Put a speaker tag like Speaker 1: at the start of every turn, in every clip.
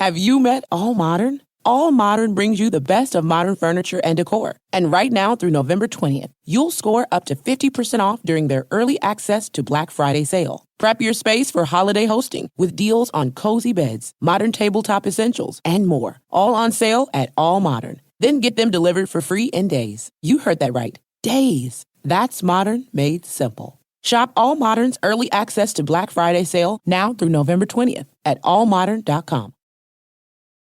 Speaker 1: Have you met All Modern? All Modern brings you the best of modern furniture and decor. And right now through November 20th, you'll score up to 50% off during their early access to Black Friday sale. Prep your space for holiday hosting with deals on cozy beds, modern tabletop essentials, and more. All on sale at All Modern. Then get them delivered for free in days. You heard that right. Days. That's modern made simple. Shop All Modern's early access to Black Friday sale now through November 20th at allmodern.com.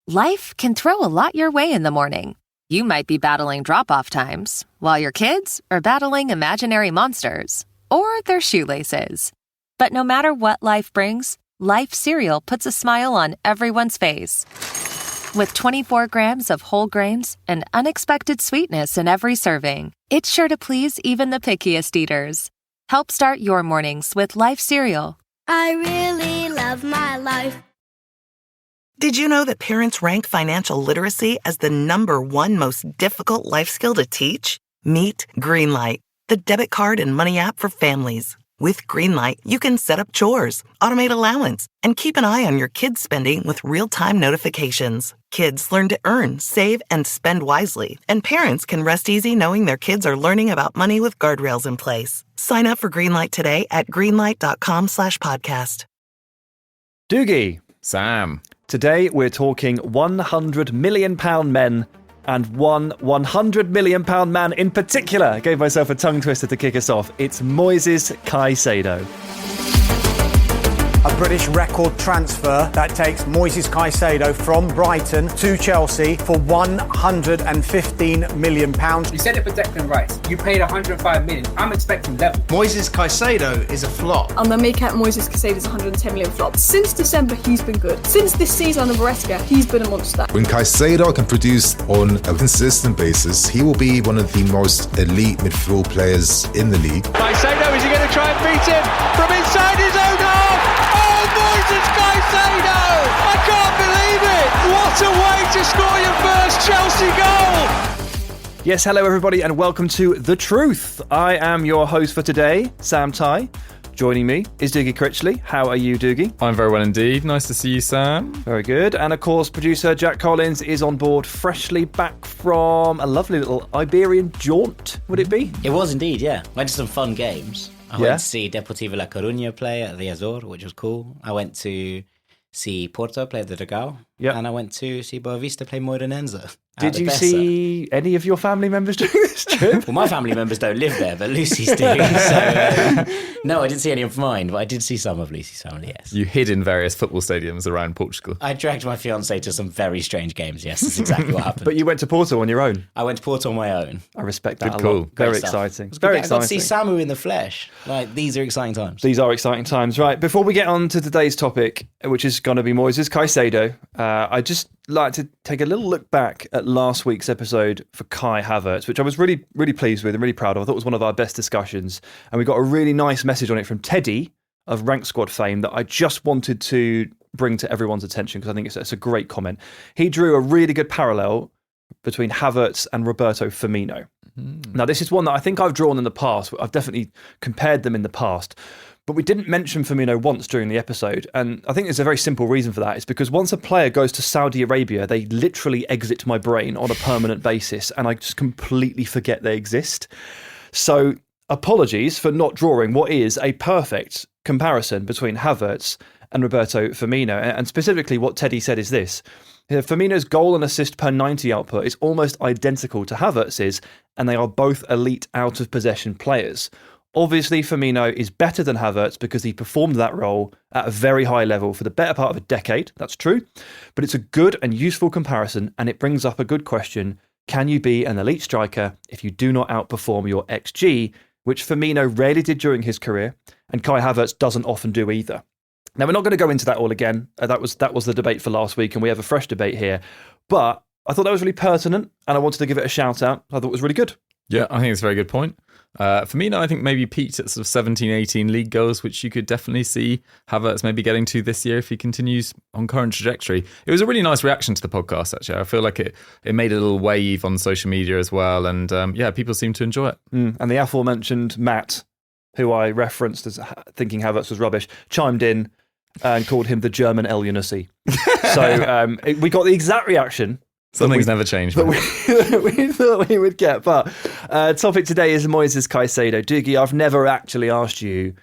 Speaker 2: Life can throw a lot your way in the morning. You might be battling drop-off times, while your kids are battling imaginary monsters or their shoelaces. But no matter what life brings, Life cereal puts a smile on everyone's face. With 24 grams of whole grains and unexpected sweetness in every serving, it's sure to please even the pickiest eaters. Help start your mornings with Life cereal.
Speaker 3: I really love my life.
Speaker 4: Did you know that parents rank financial literacy as the #1 most difficult life skill to teach? Meet Greenlight, the debit card and money app for families. With Greenlight, you can set up chores, automate allowance, and keep an eye on your kids' spending with real-time notifications. Kids learn to earn, save, and spend wisely, and parents can rest easy knowing their kids are learning about money with guardrails in place. Sign up for Greenlight today at greenlight.com/podcast.
Speaker 5: Dougie.
Speaker 6: Sam.
Speaker 5: Today we're talking £100 million men, and one £100 million man in particular. I gave myself a tongue twister to kick us off. It's Moises Caicedo.
Speaker 7: A British record transfer that takes Moises Caicedo from Brighton to Chelsea for £115 million.
Speaker 8: You said it for Declan Rice. You paid £105 million. I'm expecting level.
Speaker 9: Moises Caicedo is a flop.
Speaker 10: I'm going to make out Moises Caicedo's £110 million flop. Since December, he's been good. Since this season under Maresca, he's been a monster.
Speaker 11: When Caicedo can produce on a consistent basis, he will be one of the most elite midfield players in the league.
Speaker 12: Caicedo, is he going to try and beat him from inside his own half? Moises Caicedo! I can't believe it! What a way to score your first Chelsea goal!
Speaker 5: Yes, hello everybody and welcome to The Truth. I am your host for today, Sam Tighe. Joining me is Dougie Critchley. How are you, Dougie?
Speaker 6: I'm very well indeed. Nice to see you, Sam.
Speaker 5: Very good. And of course, producer Jack Collins is on board, freshly back from a lovely little Iberian jaunt, would it be?
Speaker 13: It was indeed, yeah. Went to some fun games. I went to see Deportivo La Coruña play at the Azor, which was cool. I went to see Porto play at the Dragao. And I went to see Boavista play Moirenense.
Speaker 5: Did you see any of your family members during this trip?
Speaker 13: Well, my family members don't live there, but Lucy's do. So, no, I didn't see any of mine, but I did see some of Lucy's family, yes.
Speaker 6: You hid in various football stadiums around Portugal.
Speaker 13: I dragged my fiancée to some very strange games, yes. That's exactly what happened.
Speaker 5: But you went to Porto on your own?
Speaker 13: I went to Porto on my own.
Speaker 5: I respect that
Speaker 6: Good
Speaker 5: a
Speaker 6: call.
Speaker 5: lot. Very exciting.
Speaker 13: Very exciting. I got to see Samu in the flesh. Like, these are exciting times.
Speaker 5: These are exciting times. Right, before we get on to today's topic, which is going to be Moises Caicedo, I just like to take a little look back at last week's episode for Kai Havertz, which I was really, really pleased with and really proud of. I thought it was one of our best discussions. And we got a really nice message on it from Teddy of Rank Squad fame that I just wanted to bring to everyone's attention because I think it's a great comment. He drew a really good parallel between Havertz and Roberto Firmino. Now, this is one that I think I've drawn in the past. I've definitely compared them in the past. But we didn't mention Firmino once during the episode. And I think there's a very simple reason for that. It's because once a player goes to Saudi Arabia, they literally exit my brain on a permanent basis. And I just completely forget they exist. So apologies for not drawing what is a perfect comparison between Havertz and Roberto Firmino. And specifically what Teddy said is this. Firmino's goal and assist per 90 output is almost identical to Havertz's. And they are both elite out of possession players. Obviously, Firmino is better than Havertz because he performed that role at a very high level for the better part of a decade. That's true. But it's a good and useful comparison, and it brings up a good question. Can you be an elite striker if you do not outperform your XG, which Firmino rarely did during his career, and Kai Havertz doesn't often do either? Now, we're not going to go into that all again. That was the debate for last week, and we have a fresh debate here. But I thought that was really pertinent, and I wanted to give it a shout out. I thought it was really good.
Speaker 6: Yeah, I think it's a very good point. Firmino, I think maybe peaked at sort of 17, 18 league goals, which you could definitely see Havertz maybe getting to this year if he continues on current trajectory. It was a really nice reaction to the podcast, actually. I feel like it made a little wave on social media as well. And people seem to enjoy it.
Speaker 5: And the aforementioned Matt, who I referenced as thinking Havertz was rubbish, chimed in and called him the German El Younussi. So we got the exact reaction.
Speaker 6: Something's never changed.
Speaker 5: But we thought we would get. But topic today is Moises Caicedo. Dougie, I've never actually asked you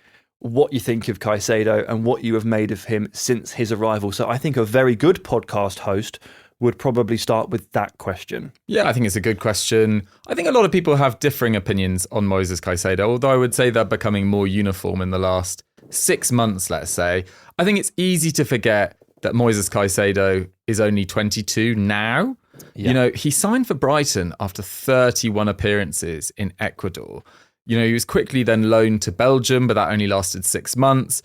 Speaker 5: what you think of Caicedo and what you have made of him since his arrival. So I think a very good podcast host would probably start with that question.
Speaker 6: Yeah, I think it's a good question. I think a lot of people have differing opinions on Moises Caicedo, although I would say they're becoming more uniform in the last 6 months, let's say. I think it's easy to forget that Moises Caicedo is only 22 now. Yeah. You know, he signed for Brighton after 31 appearances in Ecuador. You know, he was quickly then loaned to Belgium, but that only lasted 6 months.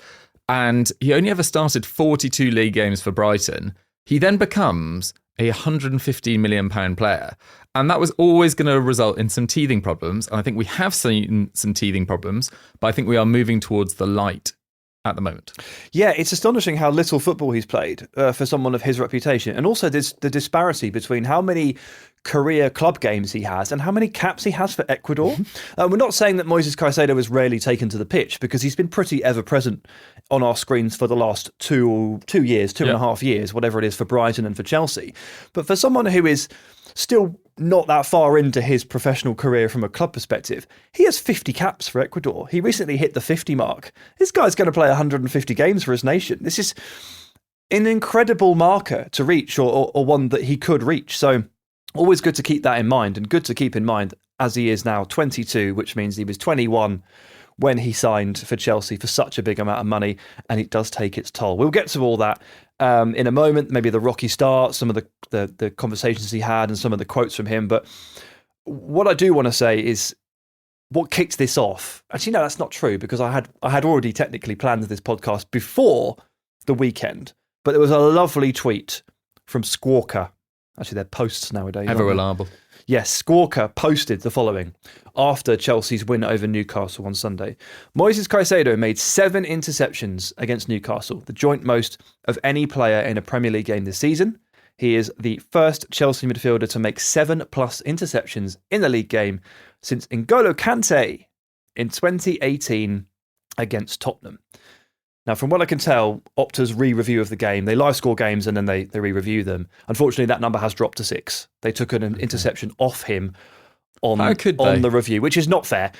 Speaker 6: And he only ever started 42 league games for Brighton. He then becomes a £115 million player. And that was always going to result in some teething problems. And I think we have seen some teething problems, but I think we are moving towards the light at the moment.
Speaker 5: Yeah, it's astonishing how little football he's played for someone of his reputation. And also the disparity between how many career club games he has and how many caps he has for Ecuador. We're not saying that Moises Caicedo has rarely taken to the pitch, because he's been pretty ever present on our screens for the last two years, two and a half years, whatever it is, for Brighton and for Chelsea. But for someone who is still not that far into his professional career from a club perspective, he has 50 caps for Ecuador. He recently hit the 50 mark. This guy's going to play 150 games for his nation. This is an incredible marker to reach, or one that he could reach. So always good to keep that in mind, and good to keep in mind as he is now 22, which means he was 21 when he signed for Chelsea for such a big amount of money, and it does take its toll. We'll get to all that in a moment, maybe the rocky start, some of the conversations he had and some of the quotes from him. But what I do want to say is what kicked this off. Actually, no, that's not true, because I had already technically planned this podcast before the weekend, but there was a lovely tweet from Squawka. Actually, they're posts nowadays.
Speaker 6: Ever reliable.
Speaker 5: Yes, Squawka posted the following after Chelsea's win over Newcastle on Sunday. Moises Caicedo made 7 interceptions against Newcastle, the joint most of any player in a Premier League game this season. He is the first Chelsea midfielder to make 7+ interceptions in the league game since N'Golo Kante in 2018 against Tottenham. Now, from what I can tell, Opta's re-review of the game, they live score games and then they re-review them. Unfortunately, that number has dropped to 6. They took an interception off him on the review, which is not fair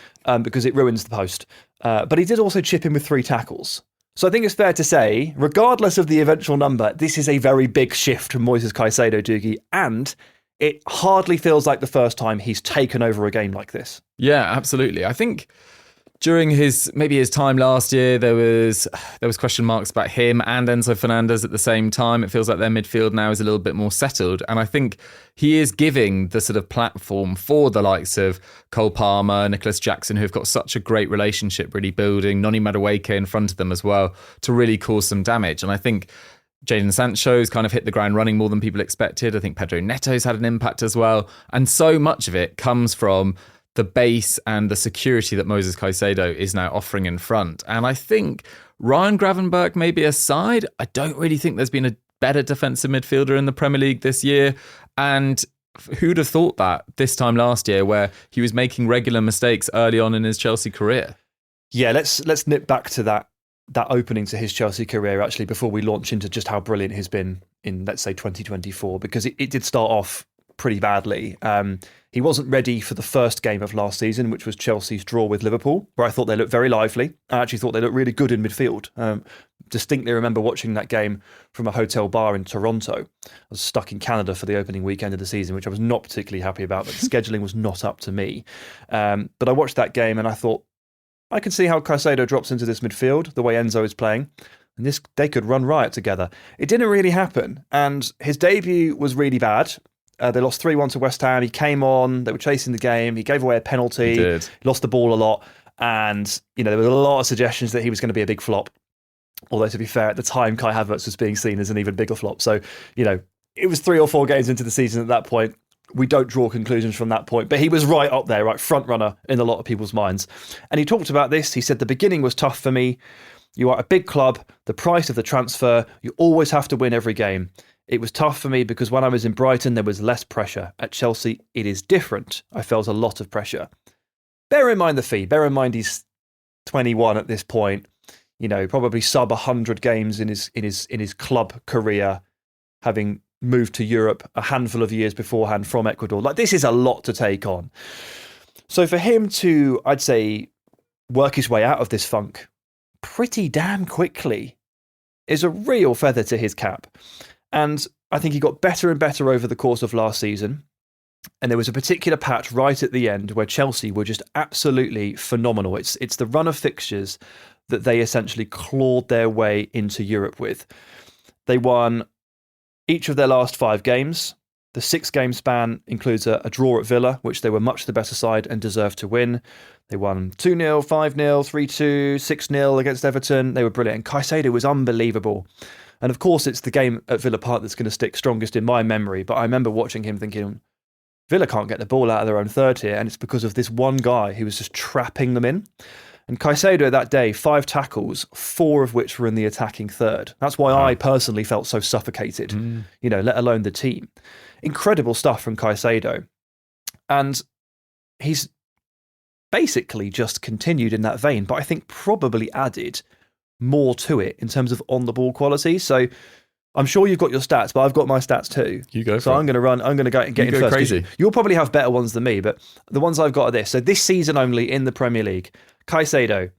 Speaker 5: because it ruins the post. But he did also chip in with 3 tackles. So I think it's fair to say, regardless of the eventual number, this is a very big shift from Moises Caicedo, Dougie, and it hardly feels like the first time he's taken over a game like this.
Speaker 6: Yeah, absolutely. I think during his time last year, there was question marks about him and Enzo Fernandez at the same time. It feels like their midfield now is a little bit more settled. And I think he is giving the sort of platform for the likes of Cole Palmer, Nicholas Jackson, who have got such a great relationship really building, Noni Madueke in front of them as well, to really cause some damage. And I think Jadon Sancho's kind of hit the ground running more than people expected. I think Pedro Neto's had an impact as well. And so much of it comes from the base and the security that Moises Caicedo is now offering in front. And I think Ryan Gravenberch may be aside. I don't really think there's been a better defensive midfielder in the Premier League this year. And who'd have thought that this time last year, where he was making regular mistakes early on in his Chelsea career?
Speaker 5: Yeah, let's nip back to that opening to his Chelsea career, actually, before we launch into just how brilliant he's been in, let's say, 2024, because it did start off pretty badly. He wasn't ready for the first game of last season, which was Chelsea's draw with Liverpool, where I thought they looked very lively. I actually thought they looked really good in midfield. Distinctly remember watching that game from a hotel bar in Toronto. I was stuck in Canada for the opening weekend of the season, which I was not particularly happy about, but the scheduling was not up to me. But I watched that game and I thought, I can see how Caicedo drops into this midfield, the way Enzo is playing, and they could run riot together. It didn't really happen, and his debut was really bad. They lost 3-1 to West Ham. He came on, they were chasing the game, he gave away a penalty, he lost the ball a lot, and there was a lot of suggestions that he was going to be a big flop. Although, to be fair, at the time, Kai Havertz was being seen as an even bigger flop. So, it was 3 or 4 games into the season at that point. We don't draw conclusions from that point, but he was right up there, right front runner in a lot of people's minds. And he talked about this. He said, the beginning was tough for me. You are a big club, the price of the transfer, you always have to win every game. It was tough for me because when I was in Brighton, there was less pressure. At Chelsea, it is different. I felt a lot of pressure. Bear in mind the fee. Bear in mind he's 21 at this point. probably sub 100 games in his club career, having moved to Europe a handful of years beforehand from Ecuador. Like, this is a lot to take on. So for him to, I'd say, work his way out of this funk pretty damn quickly is a real feather to his cap. And I think he got better and better over the course of last season. And there was a particular patch right at the end where Chelsea were just absolutely phenomenal. It's the run of fixtures that they essentially clawed their way into Europe with. They won each of their last 5 games. The 6-game span includes a draw at Villa, which they were much the better side and deserved to win. They won 2-0, 5-0, 3-2, 6-0 against Everton. They were brilliant. And Caicedo was unbelievable. And of course, it's the game at Villa Park that's going to stick strongest in my memory. But I remember watching him thinking, Villa can't get the ball out of their own third here. And it's because of this one guy who was just trapping them in. And Caicedo that day, 5 tackles, 4 of which were in the attacking third. That's why I personally felt so suffocated, let alone the team. Incredible stuff from Caicedo. And he's basically just continued in that vein, but I think probably added more to it in terms of on-the-ball quality. So I'm sure you've got your stats, but I've got my stats too.
Speaker 6: You go.
Speaker 5: So I'm going to go and get in first.
Speaker 6: Crazy.
Speaker 5: You'll probably have better ones than me, but the ones I've got are this. So this season only in the Premier League, Caicedo,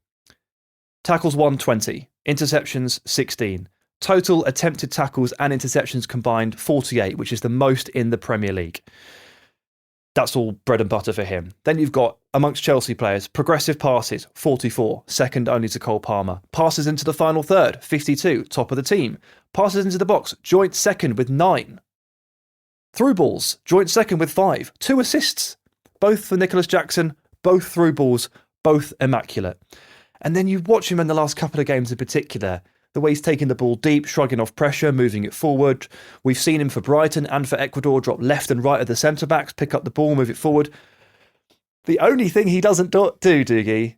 Speaker 5: tackles 120, interceptions 16, total attempted tackles and interceptions combined 48, which is the most in the Premier League. That's all bread and butter for him. Then you've got, amongst Chelsea players, progressive passes, 44, second only to Cole Palmer. Passes into the final third, 52, top of the team. Passes into the box, joint second with 9. Through balls, joint second with 5. 2 assists, both for Nicholas Jackson, both through balls, both immaculate. And then you watch him in the last couple of games in particular, the way he's taking the ball deep, shrugging off pressure, moving it forward. We've seen him for Brighton and for Ecuador drop left and right of the centre-backs, pick up the ball, move it forward. The only thing he doesn't do, Dougie,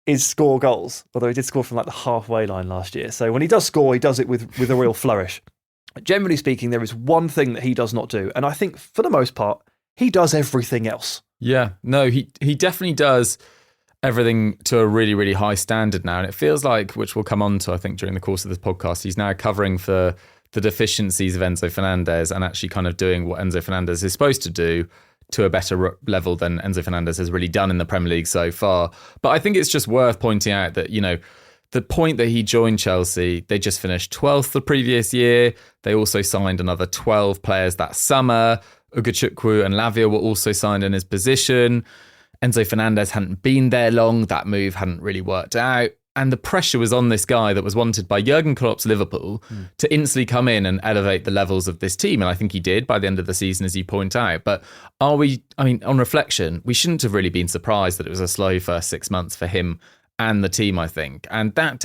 Speaker 5: is score goals, although he did score from like the halfway line last year. So when he does score, he does it with a real flourish. Generally speaking, there is one thing that he does not do, and I think for the most part, he does everything else.
Speaker 6: Yeah, no, he definitely does everything to a really, really high standard now. And it feels like, which we'll come on to, I think, during the course of this podcast, he's now covering for the deficiencies of Enzo Fernandez and actually kind of doing what Enzo Fernandez is supposed to do to a better level than Enzo Fernandez has really done in the Premier League so far. But I think it's just worth pointing out that, the point that he joined Chelsea, they just finished 12th the previous year. They also signed another 12 players that summer. Ugachukwu and Lavia were also signed in his position. Enzo Fernandez hadn't been there long. That move hadn't really worked out. And the pressure was on this guy that was wanted by Jurgen Klopp's Liverpool to instantly come in and elevate the levels of this team. And I think he did by the end of the season, as you point out. But on reflection, we shouldn't have really been surprised that it was a slow first 6 months for him and the team, I think. And that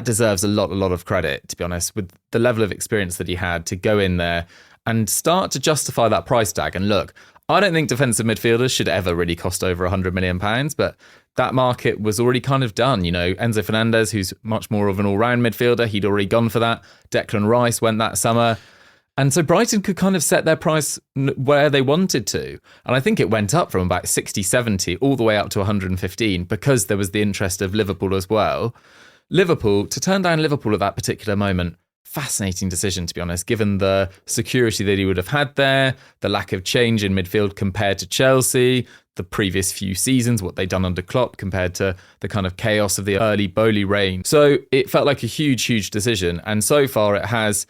Speaker 6: deserves a lot of credit, to be honest, with the level of experience that he had to go in there and start to justify that price tag. And look, I don't think defensive midfielders should ever really cost over £100 million, but that market was already kind of done. Enzo Fernandez, who's much more of an all-round midfielder, he'd already gone for that. Declan Rice went that summer. And so Brighton could kind of set their price where they wanted to. And I think it went up from about 60, 70 all the way up to 115 because there was the interest of Liverpool as well. To turn down Liverpool at that particular moment, fascinating decision, to be honest, given the security that he would have had there, the lack of change in midfield compared to Chelsea, the previous few seasons, what they'd done under Klopp compared to the kind of chaos of the early Boehly reign. So it felt like a huge decision. And so far it has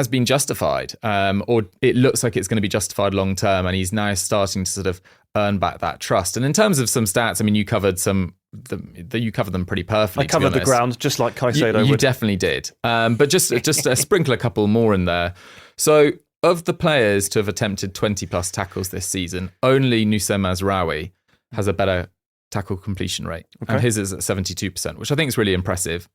Speaker 6: been justified, or it looks like it's going to be justified long term. And he's now starting to sort of earn back that trust. And in terms of some stats, you covered you covered them pretty perfectly.
Speaker 5: I covered the ground just like Caicedo.
Speaker 6: You definitely did. But just sprinkle a couple more in there. So of the players to have attempted 20 plus tackles this season, only Nusayr Mazraoui has a better tackle completion rate. Okay. And his is at 72%, which I think is really impressive.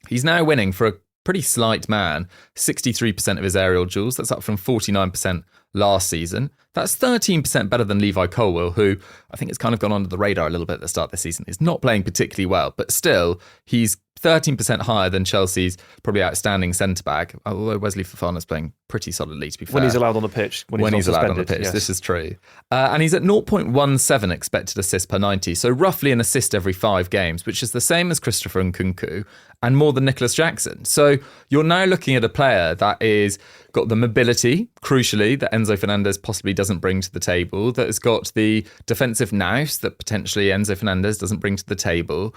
Speaker 6: He's now winning for a pretty slight man, 63% of his aerial duels. That's up from 49% last season. That's 13% better than Levi Colwill, who I think has kind of gone under the radar a little bit at the start of the season. He's not playing particularly well, but still, he's 13% higher than Chelsea's probably outstanding centre-back, although Wesley Fofana's playing pretty solidly, to be fair.
Speaker 5: When he's allowed on the pitch. When he's allowed on the pitch,
Speaker 6: yes. This is true. And he's at 0.17 expected assists per 90, so roughly an assist every 5 games, which is the same as Christopher Nkunku and more than Nicholas Jackson. So you're now looking at a player that is got the mobility, crucially, that Enzo Fernandez possibly doesn't bring to the table, that has got the defensive nous that potentially Enzo Fernandez doesn't bring to the table,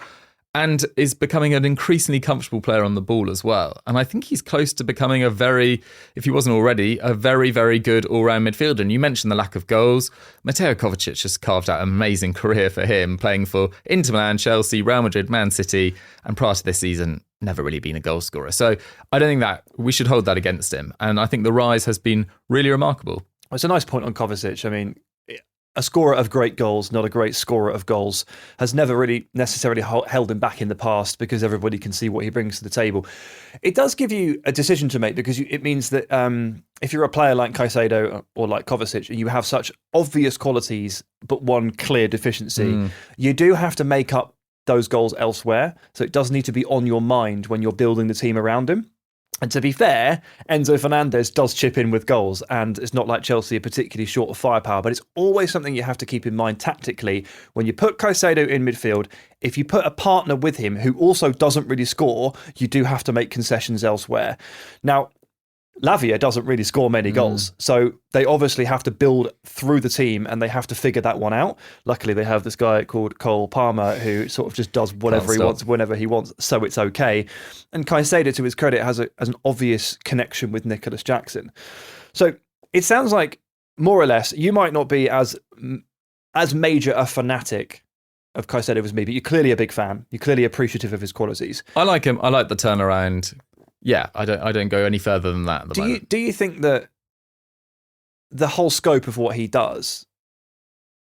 Speaker 6: and is becoming an increasingly comfortable player on the ball as well. And I think he's close to becoming if he wasn't already, a very, very good all-round midfielder. And you mentioned the lack of goals. Mateo Kovacic has carved out an amazing career for him, playing for Inter Milan, Chelsea, Real Madrid, Man City, and prior to this season, never really been a goal scorer. So I don't think that we should hold that against him. And I think the rise has been really remarkable.
Speaker 5: It's a nice point on Kovacic. I mean, a scorer of great goals, not a great scorer of goals, has never really necessarily held him back in the past because everybody can see what he brings to the table. It does give you a decision to make because it means that if you're a player like Caicedo or like Kovacic and you have such obvious qualities but one clear deficiency, you do have to make up those goals elsewhere. So it does need to be on your mind when you're building the team around him. And to be fair, Enzo Fernandez does chip in with goals, and it's not like Chelsea are particularly short of firepower, but it's always something you have to keep in mind tactically. When you put Caicedo in midfield, if you put a partner with him who also doesn't really score, you do have to make concessions elsewhere. Now, Lavia doesn't really score many goals, so they obviously have to build through the team and they have to figure that one out. Luckily, they have this guy called Cole Palmer who sort of just does whatever he wants, whenever he wants, so it's okay. And Caicedo, to his credit, has an obvious connection with Nicholas Jackson. So it sounds like, more or less, you might not be as major a fanatic of Caicedo as me, but you're clearly a big fan. You're clearly appreciative of his qualities.
Speaker 6: I like him. I like the turnaround. Yeah, I don't go any further than that at the moment.
Speaker 5: Do you think that the whole scope of what he does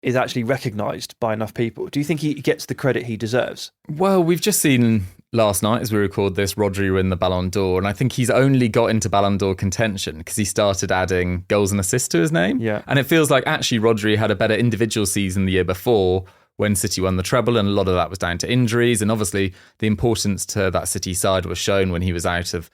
Speaker 5: is actually recognised by enough people? Do you think he gets the credit he deserves?
Speaker 6: Well, we've just seen last night, as we record this, Rodri win the Ballon d'Or, and I think he's only got into Ballon d'Or contention because he started adding goals and assists to his name.
Speaker 5: Yeah.
Speaker 6: And it feels like actually Rodri had a better individual season the year before when City won the treble, and a lot of that was down to injuries. And obviously the importance to that City side was shown when he was out of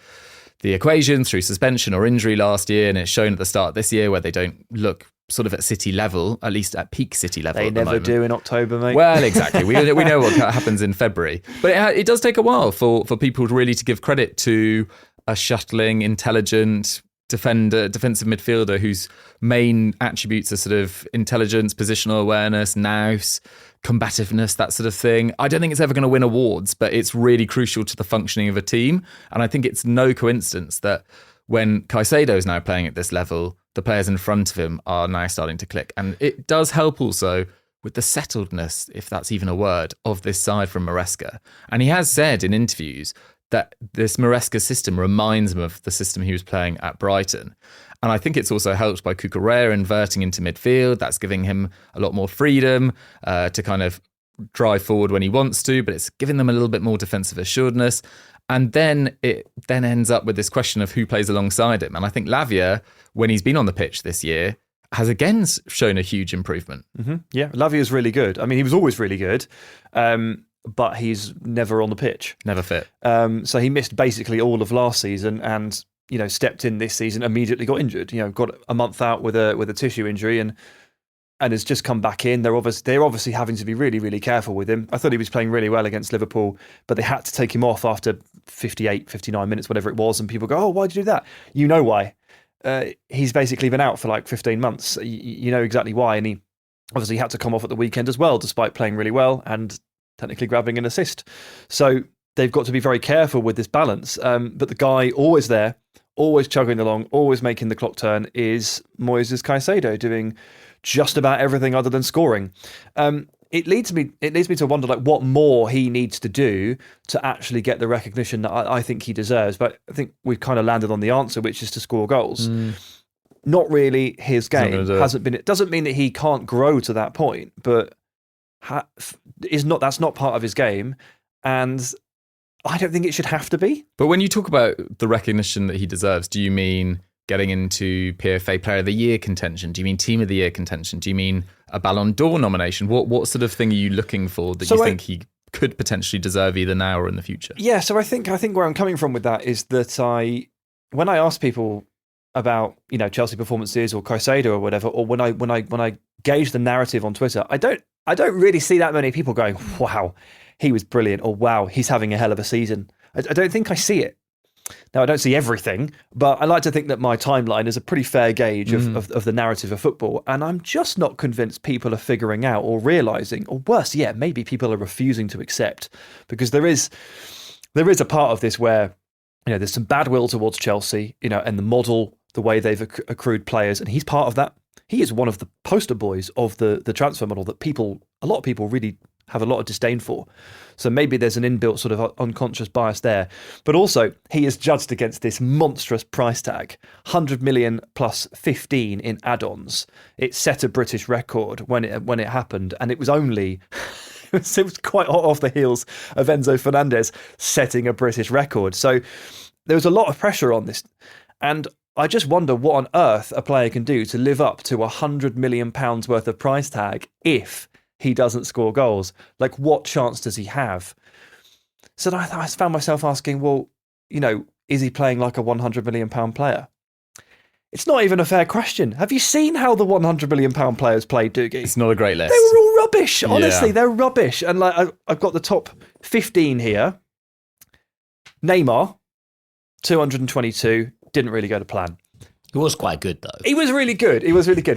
Speaker 6: the equation through suspension or injury last year, and it's shown at the start of this year where they don't look sort of at City level, at least at peak City level.
Speaker 5: They never do in October, mate.
Speaker 6: Well, exactly. We know what happens in February. But it does take a while for people really to give credit to a shuttling, intelligent defensive midfielder whose main attributes are sort of intelligence, positional awareness, nous, combativeness, that sort of thing. I don't think it's ever going to win awards, but it's really crucial to the functioning of a team. And I think it's no coincidence that when Caicedo is now playing at this level, the players in front of him are now starting to click. And it does help also with the settledness, if that's even a word, of this side from Maresca. And he has said in interviews that this Maresca system reminds him of the system he was playing at Brighton. And I think it's also helped by Cucurella inverting into midfield. That's giving him a lot more freedom to kind of drive forward when he wants to, but it's giving them a little bit more defensive assuredness. And then it then ends up with this question of who plays alongside him. And I think Lavia, when he's been on the pitch this year, has again shown a huge improvement.
Speaker 5: Mm-hmm. Yeah, Lavia is really good. I mean, he was always really good. But he's never on the pitch.
Speaker 6: Never fit.
Speaker 5: So he missed basically all of last season and, stepped in this season, immediately got injured. Got a month out with a tissue injury and has just come back in. They're obviously having to be really, really careful with him. I thought he was playing really well against Liverpool, but they had to take him off after 58, 59 minutes, whatever it was. And people go, oh, why'd you do that? You know why. He's basically been out for like 15 months. You know exactly why. And he obviously had to come off at the weekend as well, despite playing really well and technically grabbing an assist. So they've got to be very careful with this balance. But the guy always there, always chugging along, always making the clock turn is Moises Caicedo, doing just about everything other than scoring. It leads me to wonder like what more he needs to do to actually get the recognition that I think he deserves. But I think we've kind of landed on the answer, which is to score goals. Not really his game. Hasn't been. It doesn't mean that he can't grow to that point, but that's not part of his game, and I don't think it should have to be.
Speaker 6: But when you talk about the recognition that he deserves, do you mean getting into PFA Player of the Year contention? Do you mean Team of the Year contention? Do you mean a Ballon d'Or nomination? What sort of thing are you looking for that you think he could potentially deserve either now or in the future.
Speaker 5: Yeah, so I think where I'm coming from with that is that when I ask people about Chelsea performances or Caicedo or whatever, or when I gauge the narrative on Twitter, I don't really see that many people going, "Wow, he was brilliant," or "Wow, he's having a hell of a season." I don't think I see it. Now, I don't see everything, but I like to think that my timeline is a pretty fair gauge of the narrative of football. And I'm just not convinced people are figuring out or realising, or worse, maybe people are refusing to accept, because there is a part of this where, there's some bad will towards Chelsea, and the model, the way they've accrued players, and he's part of that. He is one of the poster boys of the transfer model that a lot of people really have a lot of disdain for. So maybe there's an inbuilt sort of unconscious bias there. But also, he is judged against this monstrous price tag, 100 million plus 15 in add-ons. It set a British record when it happened, and it was only... it was quite hot off the heels of Enzo Fernandez setting a British record. So there was a lot of pressure on this. And I just wonder what on earth a player can do to live up to £100 million worth of price tag if he doesn't score goals. Like, what chance does he have? So I found myself asking, well, is he playing like a £100 million player? It's not even a fair question. Have you seen how the £100 million players played, Dougie?
Speaker 6: It's not a great list.
Speaker 5: They were all rubbish. Honestly, they're rubbish. And I've got the top 15 here. Neymar, 222, didn't really go to plan.
Speaker 13: He was quite good, though.
Speaker 5: He was really good.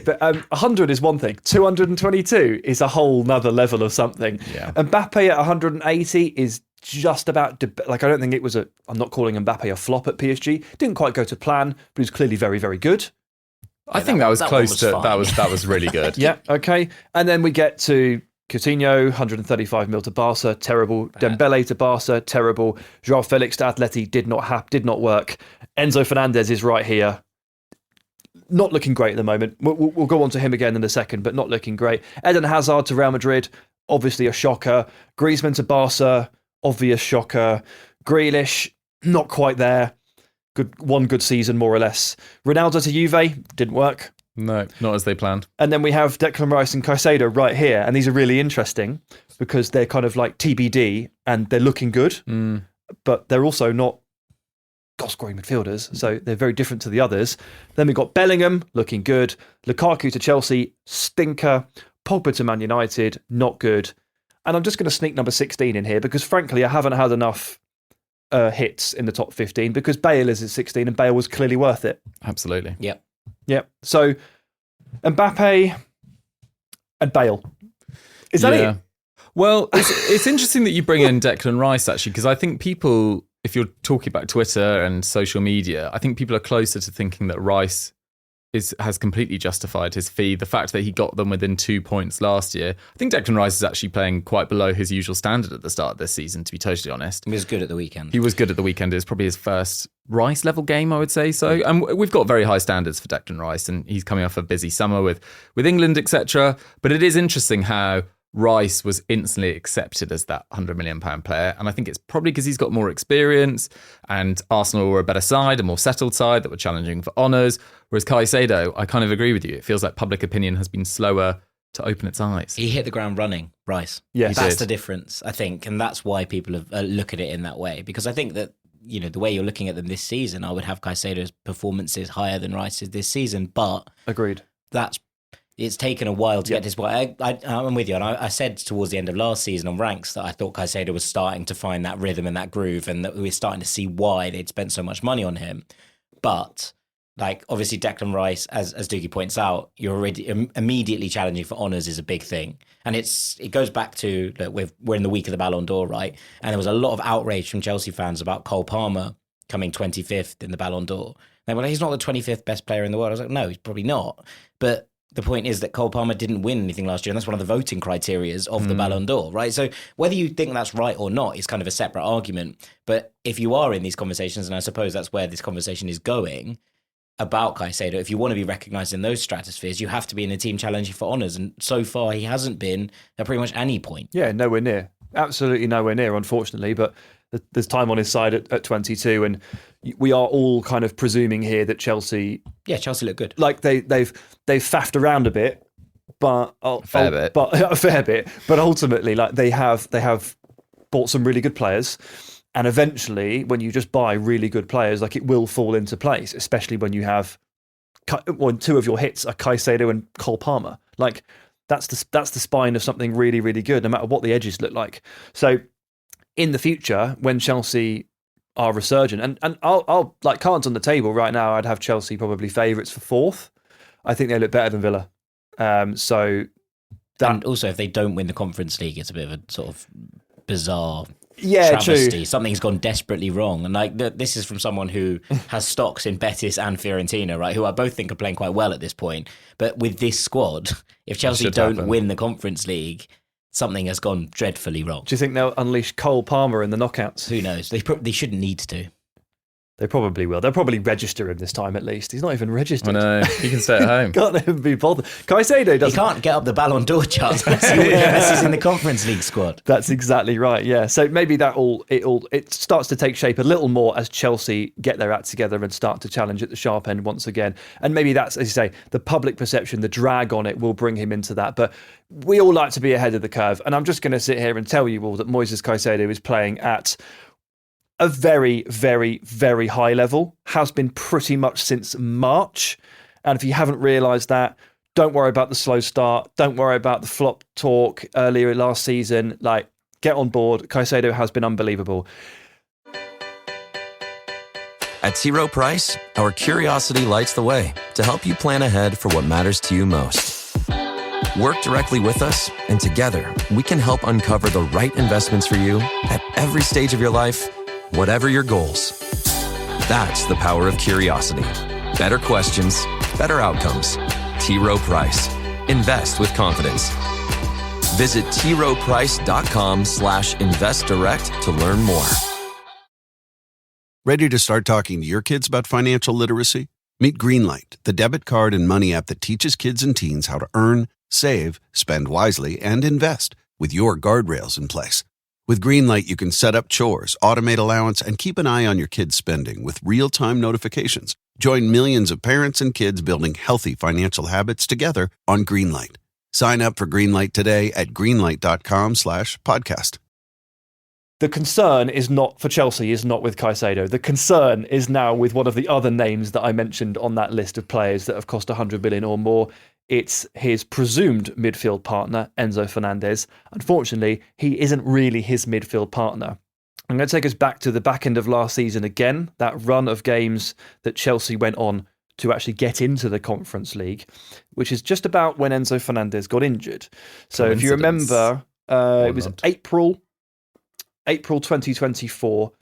Speaker 5: But 100 is one thing. 222 is a whole nother level of something.
Speaker 6: Yeah.
Speaker 5: Mbappe at 180 is just about... I don't think it was I'm not calling Mbappe a flop at PSG. Didn't quite go to plan, but he was clearly very, very good.
Speaker 6: I think that was close to... That was really good.
Speaker 5: Yeah, okay. And then we get to Coutinho, 135 mil to Barca, terrible. Dembele to Barca, terrible. João Felix to Atleti did not work. Enzo Fernandez is right here. Not looking great at the moment. We'll go on to him again in a second, but not looking great. Eden Hazard to Real Madrid, obviously a shocker. Griezmann to Barca, obvious shocker. Grealish, not quite there. One good season, more or less. Ronaldo to Juve, didn't work.
Speaker 6: No, not as they planned.
Speaker 5: And then we have Declan Rice and Caicedo right here, and these are really interesting because they're kind of like TBD and they're looking good, but they're also not goal-scoring midfielders, so they're very different to the others. Then we've got Bellingham, looking good. Lukaku to Chelsea, stinker. Pogba to Man United, not good. And I'm just going to sneak number 16 in here because, frankly, I haven't had enough hits in the top 15 because Bale is at 16 and Bale was clearly worth it.
Speaker 6: Absolutely.
Speaker 5: Yep. So, Mbappe and Bale. Is that it?
Speaker 6: Well, it's interesting that you bring in Declan Rice, actually, because I think people... If you're talking about Twitter and social media, I think people are closer to thinking that Rice has completely justified his fee. The fact that he got them within 2 points last year. I think Declan Rice is actually playing quite below his usual standard at the start of this season, to be totally honest.
Speaker 13: He was good at the weekend.
Speaker 6: It was probably his first Rice level game, I would say so. And we've got very high standards for Declan Rice, and he's coming off a busy summer with England, etc. But it is interesting how Rice was instantly accepted as that £100 million player. And I think it's probably because he's got more experience and Arsenal were a better side, a more settled side that were challenging for honours. Whereas Caicedo, I kind of agree with you. It feels like public opinion has been slower to open its eyes.
Speaker 13: He hit the ground running, Rice.
Speaker 5: Yes,
Speaker 13: that's the difference, I think. And that's why people look at it in that way. Because I think that, the way you're looking at them this season, I would have Caicedo's performances higher than Rice's this season. But
Speaker 5: agreed.
Speaker 13: It's taken a while to get to this point. I'm with you. And I said towards the end of last season on Ranks that I thought Caicedo was starting to find that rhythm and that groove and that we were starting to see why they'd spent so much money on him. But, obviously Declan Rice, as Dougie points out, you're already immediately challenging for honours is a big thing. And it goes back to, we're in the week of the Ballon d'Or, right? And there was a lot of outrage from Chelsea fans about Cole Palmer coming 25th in the Ballon d'Or. They were like, he's not the 25th best player in the world. I was like, no, he's probably not. But the point is that Cole Palmer didn't win anything last year, and that's one of the voting criterias of the Ballon d'Or, right? So whether you think that's right or not is kind of a separate argument. But if you are in these conversations, and I suppose that's where this conversation is going about Caicedo, if you want to be recognised in those stratospheres, you have to be in a team challenging for honours. And so far, he hasn't been at pretty much any point.
Speaker 5: Yeah, nowhere near. Absolutely nowhere near, unfortunately. But there's time on his side at 22, and we are all kind of presuming here that Chelsea...
Speaker 13: Yeah, Chelsea look good.
Speaker 5: They've faffed around a bit, but...
Speaker 6: A fair bit.
Speaker 5: But ultimately, they have bought some really good players. And eventually, when you just buy really good players, like it will fall into place, especially when you have two of your hits are Caicedo and Cole Palmer. Like that's the spine of something really, really good, no matter what the edges look like. So in the future, when Chelsea are resurgent, and I'll like cards on the table right now, I'd have Chelsea probably favourites for fourth. I think they look better than Villa.
Speaker 13: And also, if they don't win the Conference League, it's a bit of a sort of bizarre
Speaker 5: True.
Speaker 13: travesty. Something's gone desperately wrong. And like this is from someone who has stocks in Betis and Fiorentina, right? Who I both think are playing quite well at this point. But with this squad, if Chelsea don't win the Conference League, something has gone dreadfully wrong.
Speaker 5: Do you think they'll unleash Cole Palmer in the knockouts?
Speaker 13: Who knows? They shouldn't need to.
Speaker 5: They probably will. They'll probably register him this time at least. He's not even registered.
Speaker 6: I know. He can stay at home.
Speaker 5: Can't even be bothered. Caicedo doesn't.
Speaker 13: He can't get up the Ballon d'Or chart unless he's in the Conference League squad.
Speaker 5: That's exactly right, yeah. So maybe it starts to take shape a little more as Chelsea get their act together and start to challenge at the sharp end once again. And maybe that's, as you say, the public perception, the drag on it will bring him into that. But we all like to be ahead of the curve. And I'm just going to sit here and tell you all that Moises Caicedo is playing at a very, very, very high level, has been pretty much since March. And if you haven't realised that, don't worry about the slow start. Don't worry about the flop talk earlier last season. Like, get on board. Caicedo has been unbelievable.
Speaker 14: At T. Rowe Price, our curiosity lights the way to help you plan ahead for what matters to you most. Work directly with us, and together we can help uncover the right investments for you at every stage of your life, whatever your goals. That's the power of curiosity. Better questions, better outcomes. T. Rowe Price. Invest with confidence. Visit troweprice.com/investdirect to learn more.
Speaker 15: Ready to start talking to your kids about financial literacy? Meet Greenlight, the debit card and money app that teaches kids and teens how to earn, save, spend wisely, and invest with your guardrails in place. With Greenlight, you can set up chores, automate allowance, and keep an eye on your kids' spending with real-time notifications. Join millions of parents and kids building healthy financial habits together on Greenlight. Sign up for Greenlight today at greenlight.com/podcast.
Speaker 5: The concern is not for Chelsea, is not with Caicedo. The concern is now with one of the other names that I mentioned on that list of players that have cost 100 million or more. It's his presumed midfield partner, Enzo Fernandez. Unfortunately, he isn't really his midfield partner. I'm going to take us back to the back end of last season again, that run of games that Chelsea went on to actually get into the Conference League, which is just about when Enzo Fernandez got injured. So if you remember, it was April 2024.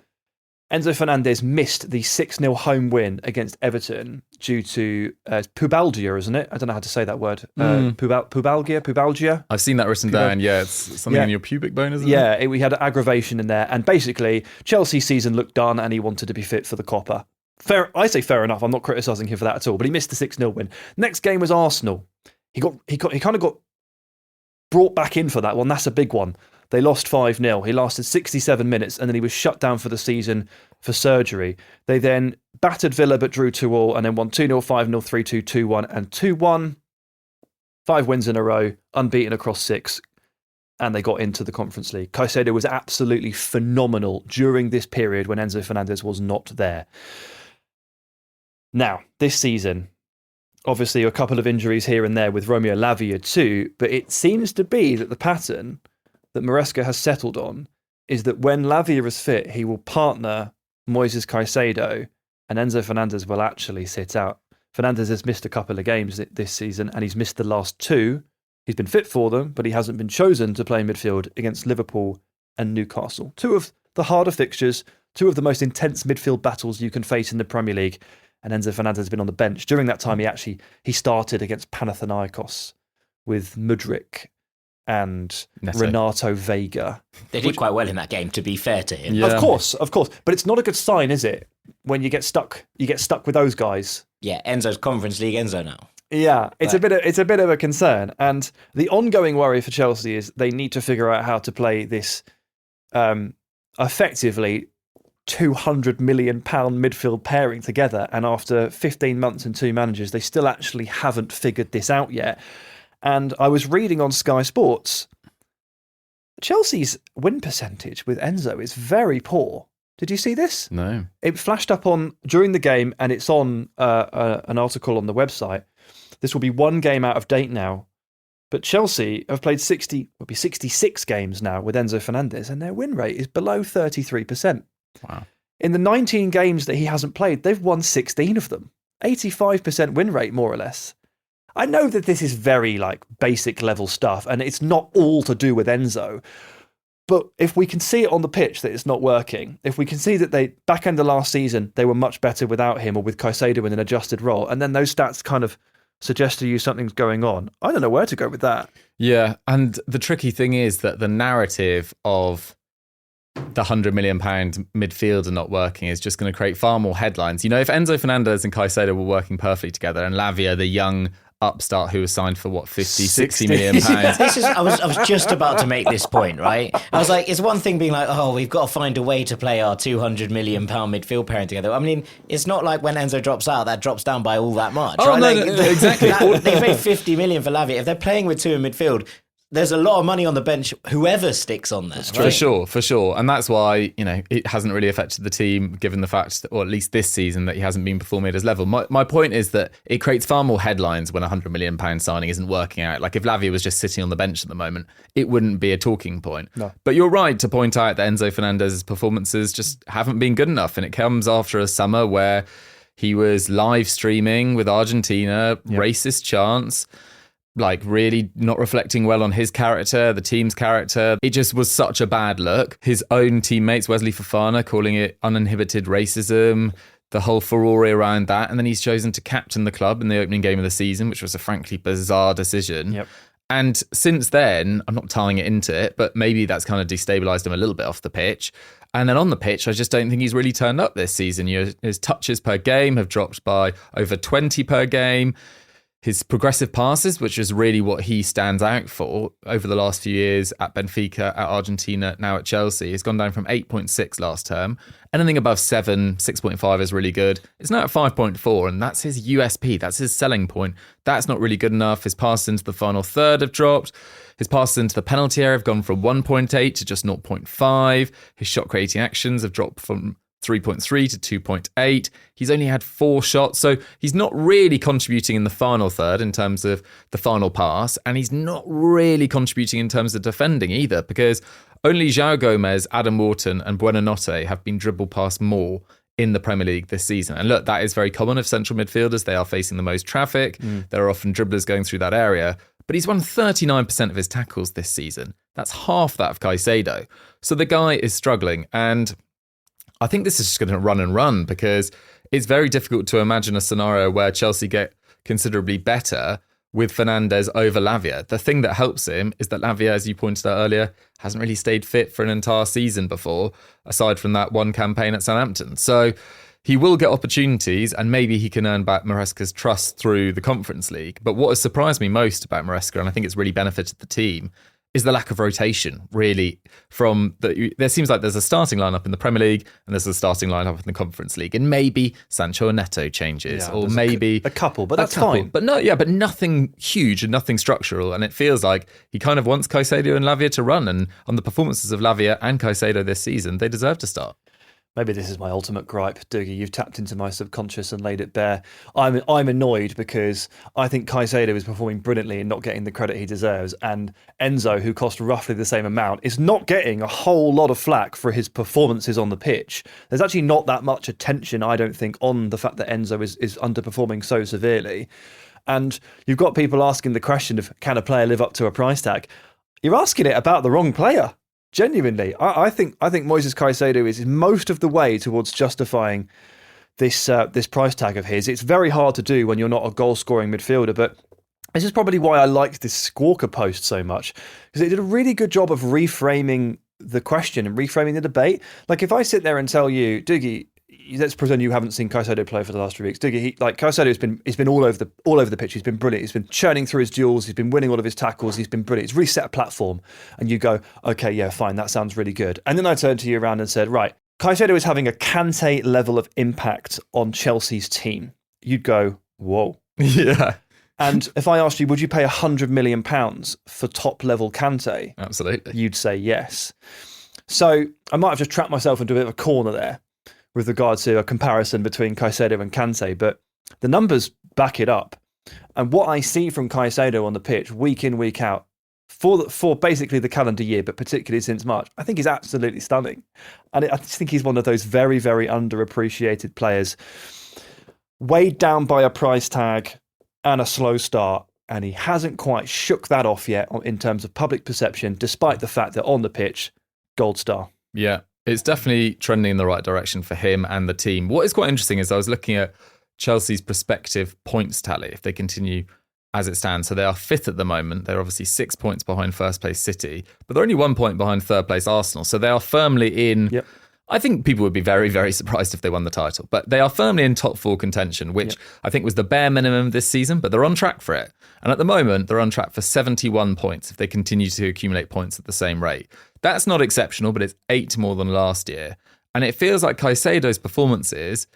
Speaker 5: Enzo Fernandez missed the 6-0 home win against Everton due to pubalgia, isn't it? I don't know how to say that word. Pubalgia?
Speaker 6: I've seen that written down. Yeah, it's something in your pubic bone, isn't it?
Speaker 5: Yeah, we had aggravation in there. And basically, Chelsea's season looked done and he wanted to be fit for the Copa. I say fair enough. I'm not criticising him for that at all. But he missed the 6-0 win. Next game was Arsenal. He kind of got brought back in for that one. That's a big one. They lost 5-0. He lasted 67 minutes and then he was shut down for the season for surgery. They then battered Villa but drew 2-2 and then won 2-0, 5-0, 3-2, 2-1 and 2-1. 5 wins in a row, unbeaten across 6, and they got into the Conference League. Caicedo was absolutely phenomenal during this period when Enzo Fernandez was not there. Now, this season, obviously a couple of injuries here and there with Romeo Lavia too, but it seems to be that the pattern that Maresca has settled on is that when Lavia is fit, he will partner Moises Caicedo and Enzo Fernandez will actually sit out. Fernandez has missed a couple of games this season and he's missed the last 2. He's been fit for them, but he hasn't been chosen to play midfield against Liverpool and Newcastle. 2 of the harder fixtures, 2 of the most intense midfield battles you can face in the Premier League. And Enzo Fernandez has been on the bench. During that time, he started against Panathinaikos with Mudryk and Renato Vega.
Speaker 13: They did quite well in that game, to be fair to him.
Speaker 5: Yeah. Of course. But it's not a good sign, is it? When you get stuck with those guys.
Speaker 13: Yeah, Enzo's Conference League Enzo now.
Speaker 5: Yeah, it's a bit of a concern. And the ongoing worry for Chelsea is they need to figure out how to play this effectively £200 million midfield pairing together. And after 15 months and 2 managers, they still actually haven't figured this out yet. And I was reading on Sky Sports, Chelsea's win percentage with Enzo is very poor. Did you see this?
Speaker 6: No.
Speaker 5: It flashed up during the game, and it's on an article on the website. This will be one game out of date now. But Chelsea have played 66 games now with Enzo Fernandez, and their win rate is below 33%.
Speaker 6: Wow.
Speaker 5: In the 19 games that he hasn't played, they've won 16 of them. 85% win rate, more or less. I know that this is very basic level stuff, and it's not all to do with Enzo. But if we can see it on the pitch that it's not working, if we can see that they back end of last season, they were much better without him or with Caicedo in an adjusted role, and then those stats kind of suggest to you something's going on, I don't know where to go with that.
Speaker 6: Yeah, and the tricky thing is that the narrative of the £100 million midfielder not working is just going to create far more headlines. If Enzo Fernandez and Caicedo were working perfectly together, and Lavia, the young upstart who was signed for 60 million pounds.
Speaker 13: I was just about to make this point, right? I was like, it's one thing being like, oh, we've got to find a way to play our £200 million midfield pairing together. I mean, it's not like when Enzo drops out, that drops down by all that much.
Speaker 6: Oh,
Speaker 13: right?
Speaker 6: no, exactly.
Speaker 13: They paid 50 million for Lavia. If they're playing with two in midfield, there's a lot of money on the bench, whoever sticks on there.
Speaker 6: Right? For sure. And that's why, it hasn't really affected the team, given the fact that, or at least this season, that he hasn't been performing at his level. My point is that it creates far more headlines when a £100 million signing isn't working out. Like if Lavia was just sitting on the bench at the moment, it wouldn't be a talking point.
Speaker 5: No.
Speaker 6: But you're right to point out that Enzo Fernandez's performances just haven't been good enough. And it comes after a summer where he was live streaming with Argentina, racist chants, really not reflecting well on his character, the team's character. It just was such a bad look. His own teammates, Wesley Fofana, calling it uninhibited racism, the whole furore around that. And then he's chosen to captain the club in the opening game of the season, which was a frankly bizarre decision.
Speaker 5: Yep.
Speaker 6: And since then, I'm not tying it into it, but maybe that's kind of destabilised him a little bit off the pitch. And then on the pitch, I just don't think he's really turned up this season. His touches per game have dropped by over 20 per game. His progressive passes, which is really what he stands out for over the last few years at Benfica, at Argentina, now at Chelsea, has gone down from 8.6 last term. Anything above 7, 6.5 is really good. It's now at 5.4, and that's his USP. That's his selling point. That's not really good enough. His passes into the final third have dropped. His passes into the penalty area have gone from 1.8 to just 0.5. His shot creating actions have dropped from 3.3 to 2.8. He's only had 4 shots, so he's not really contributing in the final third in terms of the final pass, and he's not really contributing in terms of defending either, because only João Gomez, Adam Wharton and Buonanotte have been dribbled past more in the Premier League this season. And look, that is very common of central midfielders. They are facing the most traffic. There are often dribblers going through that area. But he's won 39% of his tackles this season. That's half that of Caicedo. So the guy is struggling, and I think this is just going to run and run, because it's very difficult to imagine a scenario where Chelsea get considerably better with Fernandez over Lavia. The thing that helps him is that Lavia, as you pointed out earlier, hasn't really stayed fit for an entire season before, aside from that one campaign at Southampton. So he will get opportunities, and maybe he can earn back Maresca's trust through the Conference League. But what has surprised me most about Maresca, and I think it's really benefited the team, is the lack of rotation, really. There seems like there's a starting lineup in the Premier League and there's a starting lineup in the Conference League, and maybe Sancho and Neto changes, or maybe
Speaker 5: a couple, but that's fine.
Speaker 6: But but nothing huge and nothing structural. And it feels like he kind of wants Caicedo and Lavia to run, and on the performances of Lavia and Caicedo this season, they deserve to start.
Speaker 5: Maybe this is my ultimate gripe, Dougie. You've tapped into my subconscious and laid it bare. I'm annoyed because I think Caicedo is performing brilliantly and not getting the credit he deserves. And Enzo, who cost roughly the same amount, is not getting a whole lot of flack for his performances on the pitch. There's actually not that much attention, I don't think, on the fact that Enzo is underperforming so severely. And you've got people asking the question of, can a player live up to a price tag? You're asking it about the wrong player. Genuinely, I think Moises Caicedo is most of the way towards justifying this price tag of his. It's very hard to do when you're not a goal-scoring midfielder, but this is probably why I liked this Squawker post so much, because it did a really good job of reframing the question and reframing the debate. Like if I sit there and tell you, Dougie, let's pretend you haven't seen Caicedo play for the last 3 weeks. Dougie, Caicedo has been all over the pitch. He's been brilliant. He's been churning through his duels. He's been winning all of his tackles. He's been brilliant. He's really set a platform. And you go, okay, yeah, fine. That sounds really good. And then I turned to you around and said, right, Caicedo is having a Kante level of impact on Chelsea's team. You'd go, whoa.
Speaker 6: Yeah.
Speaker 5: And if I asked you, would you pay £100 million for top-level Kante?
Speaker 6: Absolutely.
Speaker 5: You'd say yes. So I might have just trapped myself into a bit of a corner there with regard to a comparison between Caicedo and Kante, but the numbers back it up. And what I see from Caicedo on the pitch week in, week out, for basically the calendar year, but particularly since March, I think he's absolutely stunning. And I just think he's one of those very, very underappreciated players, weighed down by a price tag and a slow start, and he hasn't quite shook that off yet in terms of public perception, despite the fact that on the pitch, gold star.
Speaker 6: Yeah, it's definitely trending in the right direction for him and the team. What is quite interesting is I was looking at Chelsea's prospective points tally if they continue as it stands. So they are 5th at the moment. They're obviously 6 points behind first place City, but they're only 1 point behind third place Arsenal. So they are firmly in...
Speaker 5: Yep.
Speaker 6: I think people would be very, very surprised if they won the title, but they are firmly in top 4 contention, which I think was the bare minimum this season, but they're on track for it. And at the moment, they're on track for 71 points if they continue to accumulate points at the same rate. That's not exceptional, but it's 8 more than last year. And it feels like Caicedo's performances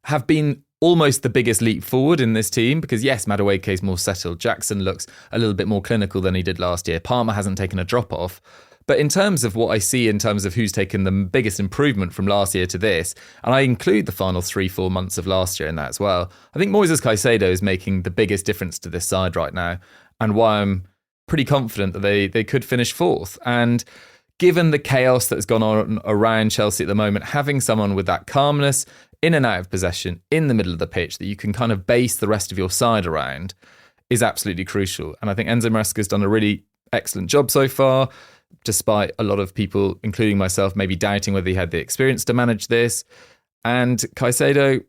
Speaker 6: have been almost the biggest leap forward in this team because, yes, Madueke is more settled. Jackson looks a little bit more clinical than he did last year. Palmer hasn't taken a drop off. But in terms of what I see in terms of who's taken the biggest improvement from last year to this, and I include the final 3-4 months of last year in that as well, I think Moises Caicedo is making the biggest difference to this side right now, and why I'm pretty confident that they could finish 4th. And given the chaos that's gone on around Chelsea at the moment, having someone with that calmness, in and out of possession, in the middle of the pitch, that you can kind of base the rest of your side around is absolutely crucial. And I think Enzo Maresca has done a really excellent job so far, despite a lot of people, including myself, maybe doubting whether he had the experience to manage this. And Caicedo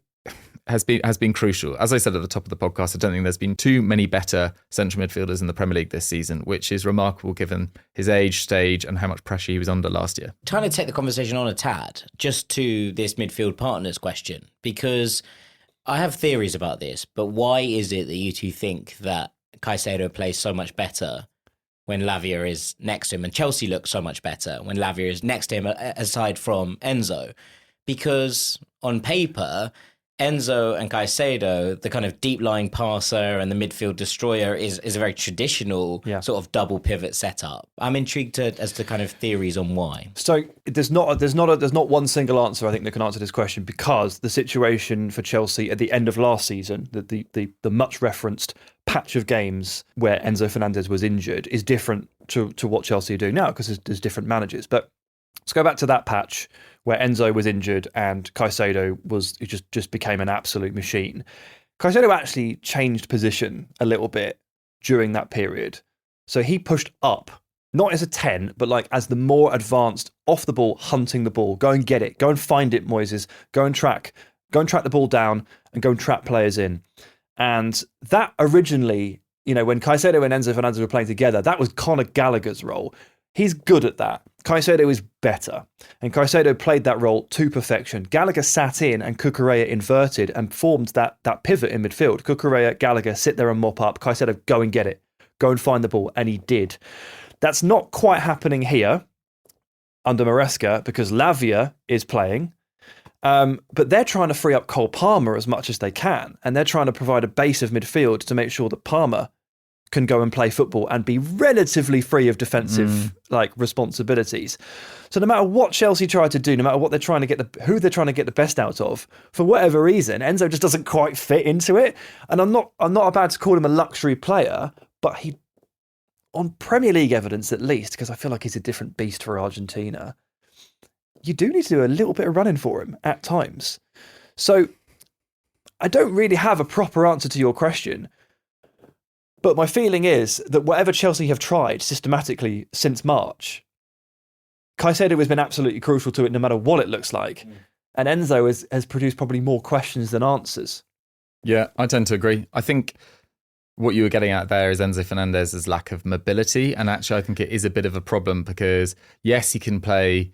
Speaker 6: has been crucial. As I said at the top of the podcast, I don't think there's been too many better central midfielders in the Premier League this season, which is remarkable given his age, stage, and how much pressure he was under last year.
Speaker 13: Trying to take the conversation on a tad, just to this midfield partners question, because I have theories about this, but why is it that you two think that Caicedo plays so much better when Lavia is next to him, and Chelsea looks so much better when Lavia is next to him, aside from Enzo? Because on paper, Enzo and Caicedo, the kind of deep-lying passer and the midfield destroyer, is a very traditional sort of double pivot setup. I'm intrigued as to kind of theories on why.
Speaker 5: So there's not one single answer I think that can answer this question, because the situation for Chelsea at the end of last season, the much referenced patch of games where Enzo Fernandez was injured, is different to what Chelsea are doing now because there's different managers. But let's go back to that patch where Enzo was injured and Caicedo just became an absolute machine. Caicedo actually changed position a little bit during that period. So he pushed up, not as a 10, but like as the more advanced off the ball, hunting the ball. Go and get it. Go and find it, Moises. Go and track the ball down and go and trap players in. And that originally, when Caicedo and Enzo Fernandez were playing together, that was Conor Gallagher's role. He's good at that. Caicedo is better. And Caicedo played that role to perfection. Gallagher sat in and Cucurella inverted and formed that pivot in midfield. Cucurella, Gallagher, sit there and mop up. Caicedo, go and get it. Go and find the ball. And he did. That's not quite happening here under Maresca because Lavia is playing. But they're trying to free up Cole Palmer as much as they can. And they're trying to provide a base of midfield to make sure that Palmer can go and play football and be relatively free of defensive responsibilities. So no matter what Chelsea try to do, no matter what they're trying to get who they're trying to get the best out of, for whatever reason, Enzo just doesn't quite fit into it. And I'm not about to call him a luxury player, but he, on Premier League evidence at least, because I feel like he's a different beast for Argentina, you do need to do a little bit of running for him at times. So I don't really have a proper answer to your question. But my feeling is that whatever Chelsea have tried systematically since March, Caicedo has been absolutely crucial to it no matter what it looks like. And Enzo has produced probably more questions than answers.
Speaker 6: Yeah, I tend to agree. I think what you were getting at there is Enzo Fernandez's lack of mobility. And actually, I think it is a bit of a problem because, yes, he can play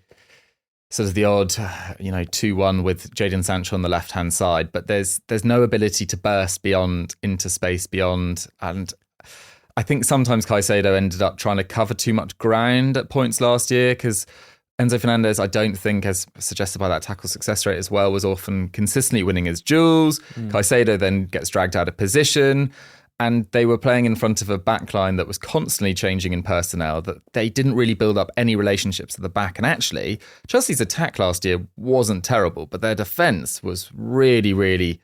Speaker 6: sort of the odd, 2-1 with Jadon Sancho on the left-hand side, but there's no ability to burst into space beyond. And I think sometimes Caicedo ended up trying to cover too much ground at points last year because Enzo Fernandez, I don't think, as suggested by that tackle success rate as well, was often consistently winning his duels. Caicedo then gets dragged out of position. And they were playing in front of a backline that was constantly changing in personnel, that they didn't really build up any relationships at the back. And actually, Chelsea's attack last year wasn't terrible, but their defence was really, really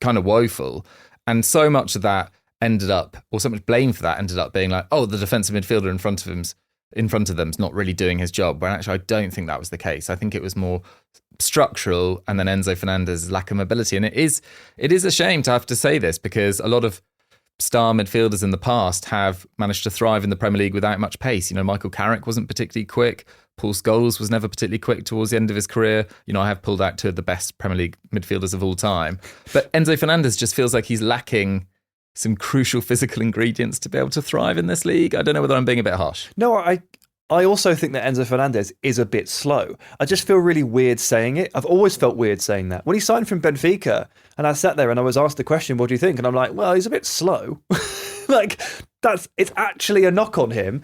Speaker 6: kind of woeful. And so much of that ended up, or so much blame for that ended up being like, oh, the defensive midfielder in front of them's not really doing his job. When actually, I don't think that was the case. I think it was more structural, and then Enzo Fernandez's lack of mobility. And it is a shame to have to say this, because a lot of star midfielders in the past have managed to thrive in the Premier League without much pace. Michael Carrick wasn't particularly quick. Paul Scholes was never particularly quick towards the end of his career. I have pulled out two of the best Premier League midfielders of all time. But Enzo Fernandez just feels like he's lacking some crucial physical ingredients to be able to thrive in this league. I don't know whether I'm being a bit harsh.
Speaker 5: No, I also think that Enzo Fernandez is a bit slow. I just feel really weird saying it. I've always felt weird saying that. When he signed from Benfica, and I sat there and I was asked the question, what do you think? And I'm like, well, he's a bit slow. It's actually a knock on him.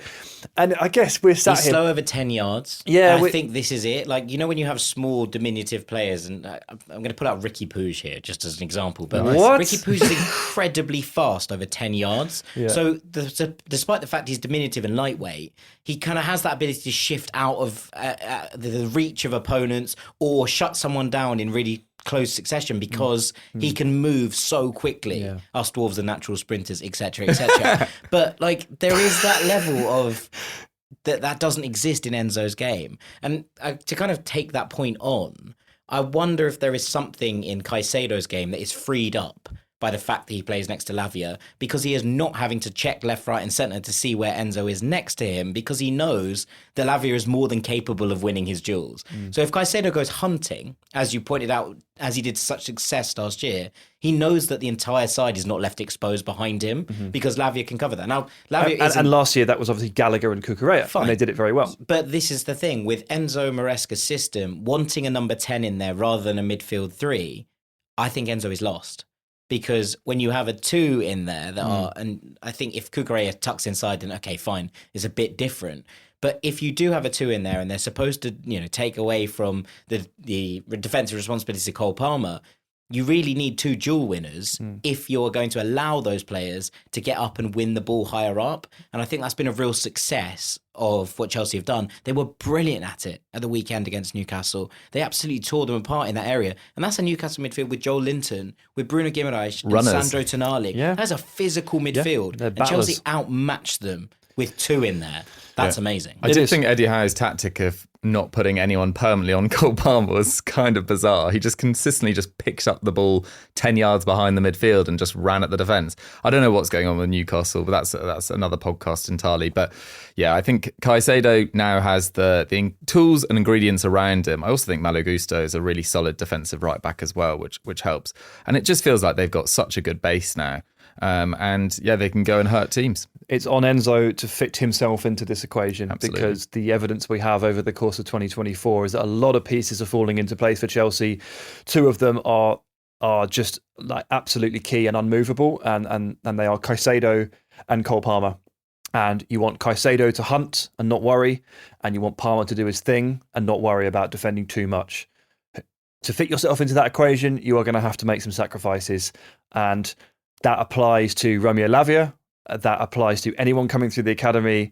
Speaker 5: And I guess we're sat
Speaker 13: He's
Speaker 5: here.
Speaker 13: slow over 10 yards.
Speaker 5: Yeah.
Speaker 13: I think this is it. When you have small, diminutive players, and I'm going to put out Ricky Puig here just as an example, but Ricky Puig is incredibly fast over 10 yards. Yeah. So despite the fact he's diminutive and lightweight, he kind of has that ability to shift out of the reach of opponents or shut someone down in really close succession because he can move so quickly. Yeah. Us dwarves are natural sprinters, etc., etc. But there is that level of that doesn't exist in Enzo's game. And to kind of take that point on, I wonder if there is something in Caicedo's game that is freed up by the fact that he plays next to Lavia, because he is not having to check left, right and centre to see where Enzo is next to him, because he knows that Lavia is more than capable of winning his duels. So if Caicedo goes hunting, as you pointed out, as he did such success last year, he knows that the entire side is not left exposed behind him because Lavia can cover that. Now, Lavia
Speaker 5: and last year that was obviously Gallagher and Cucurella, and they did it very well.
Speaker 13: But this is the thing, with Enzo Maresca's system, wanting a number 10 in there rather than a midfield 3, I think Enzo is lost. Because when you have a 2 in there that are, and I think if Cucurella tucks inside, then okay, fine, it's a bit different. But if you do have a 2 in there and they're supposed to, take away from the defensive responsibilities of Cole Palmer, you really need 2 duel winners if you're going to allow those players to get up and win the ball higher up. And I think that's been a real success of what Chelsea have done. They were brilliant at it at the weekend against Newcastle. They absolutely tore them apart in that area. And that's a Newcastle midfield with Joel Linton, with Bruno Guimaraes, and Sandro Tonali. Yeah. That's a physical midfield. Yeah, and Chelsea outmatched them with 2 in there. That's amazing.
Speaker 6: I did think Eddie Howe's tactic of not putting anyone permanently on Cole Palmer was kind of bizarre. He just consistently just picked up the ball 10 yards behind the midfield and just ran at the defence. I don't know what's going on with Newcastle, but that's another podcast entirely. But yeah, I think Caicedo now has the tools and ingredients around him. I also think Malo Gusto is a really solid defensive right back as well, which helps. And it just feels like they've got such a good base now. And yeah, they can go and hurt teams.
Speaker 5: It's on Enzo to fit himself into this equation.
Speaker 6: Absolutely.
Speaker 5: Because the evidence we have over the course of 2024 is that a lot of pieces are falling into place for Chelsea. 2 of them are just absolutely key and unmovable, and they are Caicedo and Cole Palmer. And you want Caicedo to hunt and not worry, and you want Palmer to do his thing and not worry about defending too much. To fit yourself into that equation, you are going to have to make some sacrifices, and that applies to Romeo Lavia, that applies to anyone coming through the academy,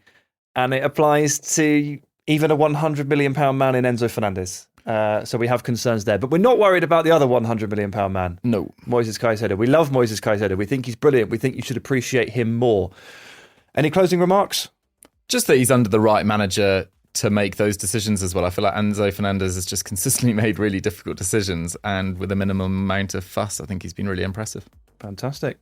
Speaker 5: and it applies to even a £100 million man in Enzo Fernandez. So we have concerns there. But we're not worried about the other £100 million man.
Speaker 6: No.
Speaker 5: Moises Caicedo. We love Moises Caicedo. We think he's brilliant. We think you should appreciate him more. Any closing remarks?
Speaker 6: Just that he's under the right manager to make those decisions as well. I feel like Enzo Fernandez has just consistently made really difficult decisions, and with a minimum amount of fuss, I think he's been really impressive.
Speaker 5: Fantastic.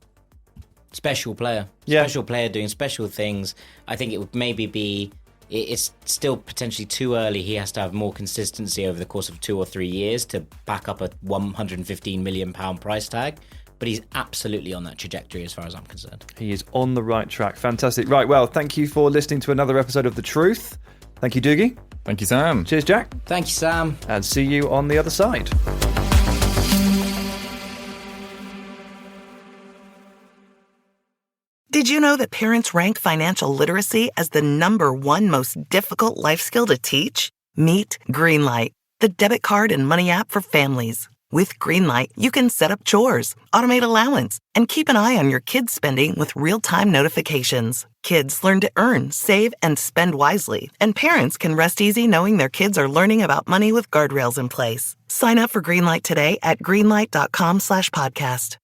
Speaker 13: Special player.
Speaker 5: Yeah.
Speaker 13: Special player doing special things. I think it would maybe be... It's still potentially too early. He has to have more consistency over the course of 2 or 3 years to back up a £115 million price tag. But he's absolutely on that trajectory as far as I'm concerned.
Speaker 5: He is on the right track. Fantastic. Right, well, thank you for listening to another episode of The Truth. Thank you, Dougie.
Speaker 6: Thank you, Sam.
Speaker 5: Cheers, Jack.
Speaker 13: Thank you, Sam.
Speaker 5: And see you on the other side.
Speaker 4: Did you know that parents rank financial literacy as the #1 most difficult life skill to teach? Meet Greenlight, the debit card and money app for families. With Greenlight, you can set up chores, automate allowance, and keep an eye on your kids' spending with real-time notifications. Kids learn to earn, save, and spend wisely, and parents can rest easy knowing their kids are learning about money with guardrails in place. Sign up for Greenlight today at greenlight.com/podcast.